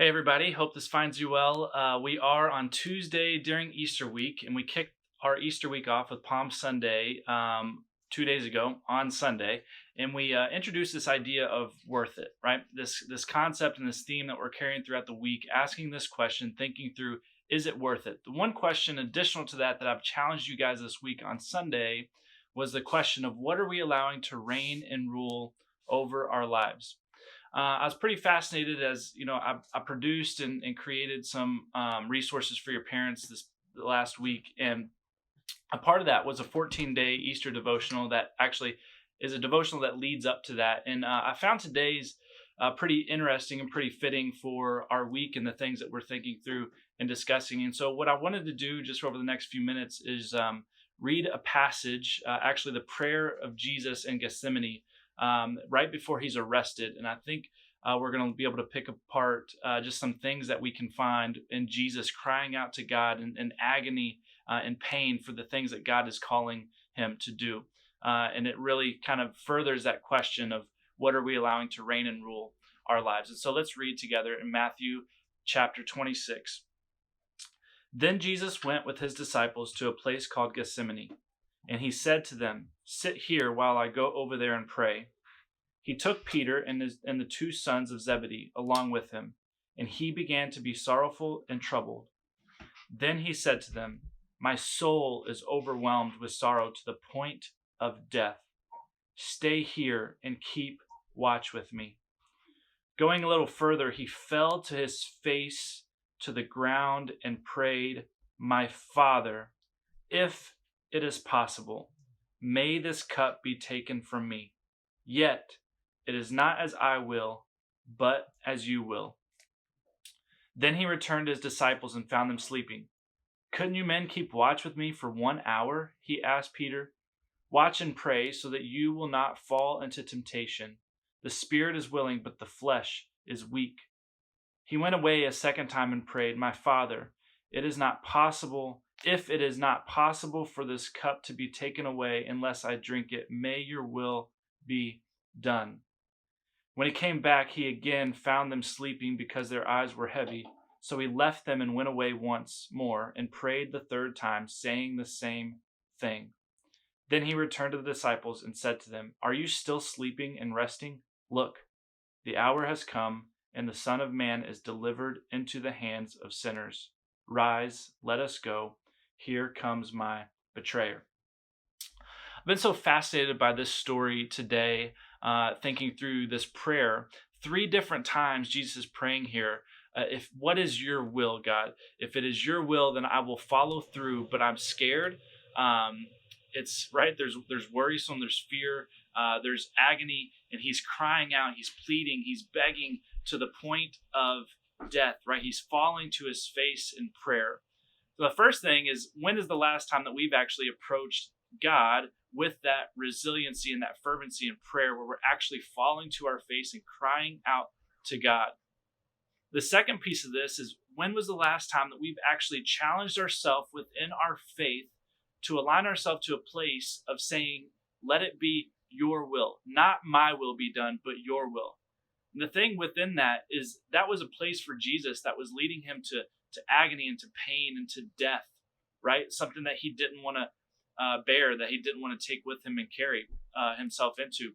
Hey, everybody. Hope this finds you well. We are on Tuesday during Easter week, and we kicked our Easter week off with Palm Sunday 2 days ago on Sunday. And we introduced this idea of worth it, right? This concept and this theme that we're carrying throughout the week, asking this question, thinking through, is it worth it? The one question additional to that I've challenged you guys this week on Sunday was the question of what are we allowing to reign and rule over our lives? I was pretty fascinated as I produced and created some resources for your parents this last week, and a part of that was a 14-day Easter devotional that actually is a devotional that leads up to that. And I found today's pretty interesting and pretty fitting for our week and the things that we're thinking through and discussing. And so what I wanted to do just over the next few minutes is read a passage, actually the prayer of Jesus in Gethsemane, right before he's arrested. And I think we're going to be able to pick apart just some things that we can find in Jesus crying out to God in agony and pain for the things that God is calling him to do. And it really kind of furthers that question of what are we allowing to reign and rule our lives. And so let's read together in Matthew chapter 26. Then Jesus went with his disciples to a place called Gethsemane, and he said to them, "Sit here while I go over there and pray." He took Peter and the two sons of Zebedee along with him, and he began to be sorrowful and troubled. Then he said to them, "My soul is overwhelmed with sorrow to the point of death. Stay here and keep watch with me." Going a little further, he fell to his face to the ground and prayed, "My Father, if it is possible, may this cup be taken from me. Yet it is not as I will, but as you will." Then he returned to his disciples and found them sleeping. "Couldn't you men keep watch with me for 1 hour?" he asked Peter. "Watch and pray so that you will not fall into temptation. The spirit is willing, but the flesh is weak." He went away a second time and prayed, "My Father, if it is not possible for this cup to be taken away unless I drink it, may your will be done." When he came back, he again found them sleeping because their eyes were heavy. So he left them and went away once more and prayed the third time, saying the same thing. Then he returned to the disciples and said to them, "Are you still sleeping and resting? Look, the hour has come, and the Son of Man is delivered into the hands of sinners. Rise, let us go. Here comes my betrayer." I've been so fascinated by this story today, thinking through this prayer. 3 different times Jesus is praying here. What is your will, God? If it is your will, then I will follow through, but I'm scared. It's right. There's worrisome, there's fear, there's agony, and he's crying out, he's pleading, he's begging to the point of death, right? He's falling to his face in prayer. So the first thing is, when is the last time that we've actually approached God with that resiliency and that fervency in prayer where we're actually falling to our face and crying out to God? The second piece of this is, when was the last time that we've actually challenged ourselves within our faith to align ourselves to a place of saying, let it be your will, not my will be done, but your will. And the thing within that is that was a place for Jesus that was leading him to agony and to pain and to death, right? Something that he didn't want to bear, that he didn't want to take with him and carry himself into.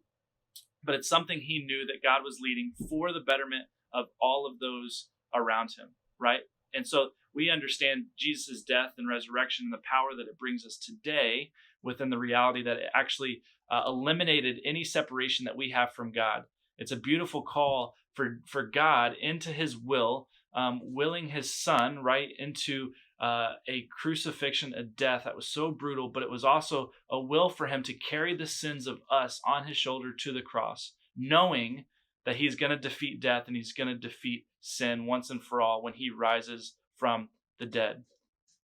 But it's something he knew that God was leading for the betterment of all of those around him, right? And so we understand Jesus' death and resurrection and the power that it brings us today within the reality that it actually eliminated any separation that we have from God. It's a beautiful call for God into his will, willing his son right into a crucifixion, a death that was so brutal, but it was also a will for him to carry the sins of us on his shoulder to the cross, knowing that he's going to defeat death and he's going to defeat sin once and for all when he rises from the dead.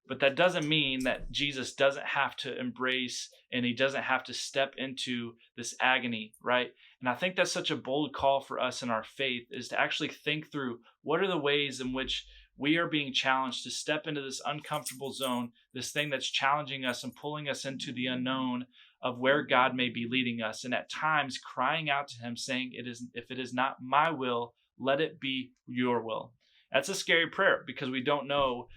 But that doesn't mean that Jesus doesn't have to embrace and he doesn't have to step into this agony, right? And I think that's such a bold call for us in our faith, is to actually think through what are the ways in which we are being challenged to step into this uncomfortable zone, this thing that's challenging us and pulling us into the unknown of where God may be leading us. And at times crying out to him saying, if it is not my will, let it be your will. That's a scary prayer because we don't know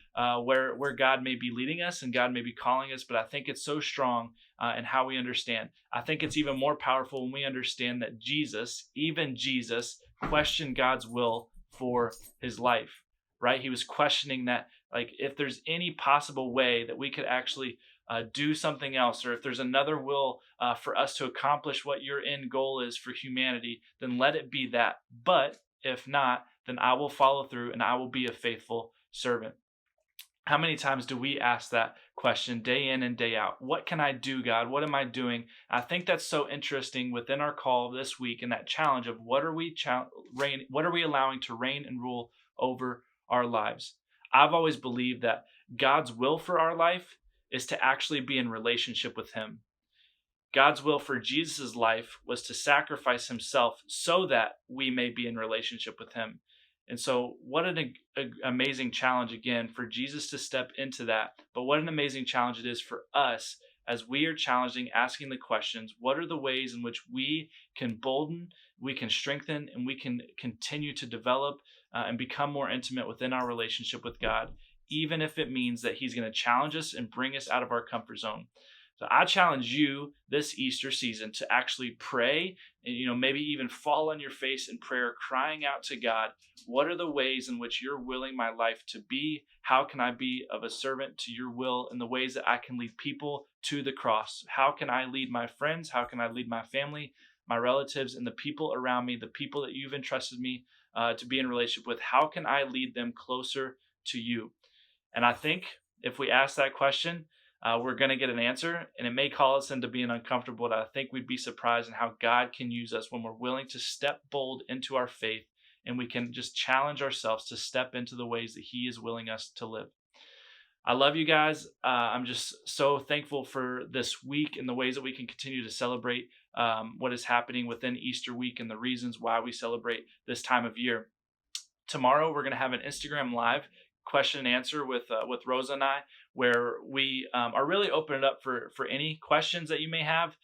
where God may be leading us and God may be calling us. But I think it's so strong in how we understand. I think it's even more powerful when we understand that Jesus, even Jesus, questioned God's will for his life, right? He was questioning that, like, if there's any possible way that we could actually do something else, or if there's another will for us to accomplish what your end goal is for humanity, then let it be that. But if not, then I will follow through and I will be a faithful servant. How many times do we ask that question day in and day out? What can I do, God? What am I doing? I think that's so interesting within our call this week and that challenge of what are we allowing to reign and rule over our lives? I've always believed that God's will for our life is to actually be in relationship with him. God's will for Jesus' life was to sacrifice himself so that we may be in relationship with him. And so what an amazing challenge again for Jesus to step into that. But what an amazing challenge it is for us as we are challenging, asking the questions, what are the ways in which we can bolden, we can strengthen, and we can continue to develop and become more intimate within our relationship with God, even if it means that he's going to challenge us and bring us out of our comfort zone. So I challenge you this Easter season to actually pray and, maybe even fall on your face in prayer, crying out to God, what are the ways in which you're willing my life to be? How can I be of a servant to your will in the ways that I can lead people to the cross? How can I lead my friends? How can I lead my family, my relatives, and the people around me, the people that you've entrusted me to be in relationship with? How can I lead them closer to you? And I think if we ask that question, we're going to get an answer, and it may call us into being uncomfortable, but I think we'd be surprised in how God can use us when we're willing to step bold into our faith, and we can just challenge ourselves to step into the ways that he is willing us to live. I love you guys. I'm just so thankful for this week and the ways that we can continue to celebrate what is happening within Easter week and the reasons why we celebrate this time of year. Tomorrow, we're going to have an Instagram Live question and answer with Rosa and I, where we are really opening it up for any questions that you may have.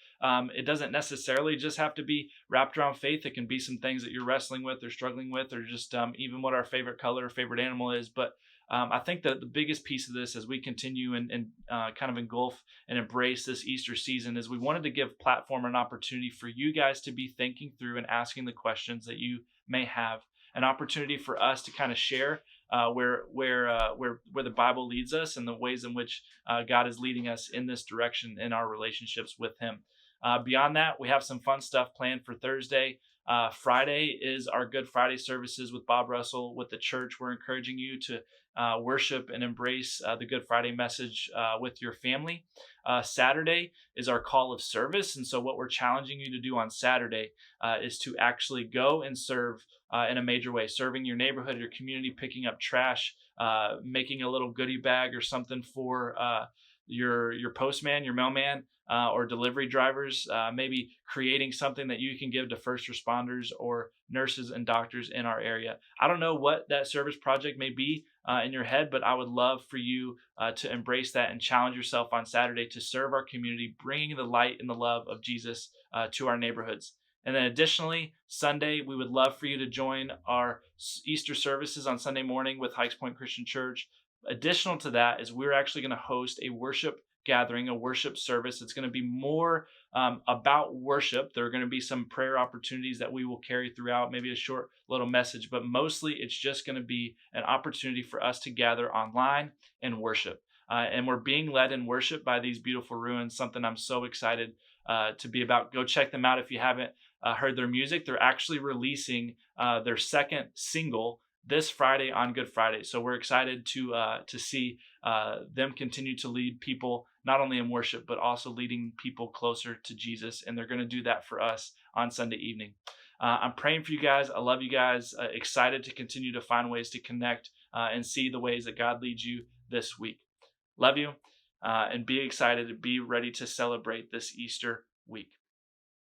It doesn't necessarily just have to be wrapped around faith. It can be some things that you're wrestling with or struggling with, or just even what our favorite color or favorite animal is. But I think that the biggest piece of this as we continue and kind of engulf and embrace this Easter season is we wanted to give platform and opportunity for you guys to be thinking through and asking the questions that you may have, an opportunity for us to kind of share where the Bible leads us and the ways in which God is leading us in this direction in our relationships with him. Beyond that, we have some fun stuff planned for Thursday. Friday is our Good Friday services with Bob Russell with the church. We're encouraging you to worship and embrace the Good Friday message with your family. Saturday is our call of service. And so what we're challenging you to do on Saturday is to actually go and serve in a major way, serving your neighborhood, your community, picking up trash, making a little goodie bag or something for your postman, your mailman, or delivery drivers, maybe creating something that you can give to first responders or nurses and doctors in our area. I don't know what that service project may be in your head, but I would love for you to embrace that and challenge yourself on Saturday to serve our community, bringing the light and the love of Jesus to our neighborhoods. And then additionally, Sunday, we would love for you to join our Easter services on Sunday morning with Hikes Point Christian Church. Additional to that is we're actually going to host a worship gathering, a worship service. It's going to be more about worship. There are going to be some prayer opportunities that we will carry throughout, maybe a short little message, but mostly it's just going to be an opportunity for us to gather online and worship. And we're being led in worship by these beautiful ruins, something I'm so excited to be about. Go check them out if you haven't heard their music. They're actually releasing their second single this Friday on Good Friday. So we're excited to see them continue to lead people not only in worship, but also leading people closer to Jesus. And they're going to do that for us on Sunday evening. I'm praying for you guys. I love you guys. Excited to continue to find ways to connect and see the ways that God leads you this week. Love you and be excited to be ready to celebrate this Easter week.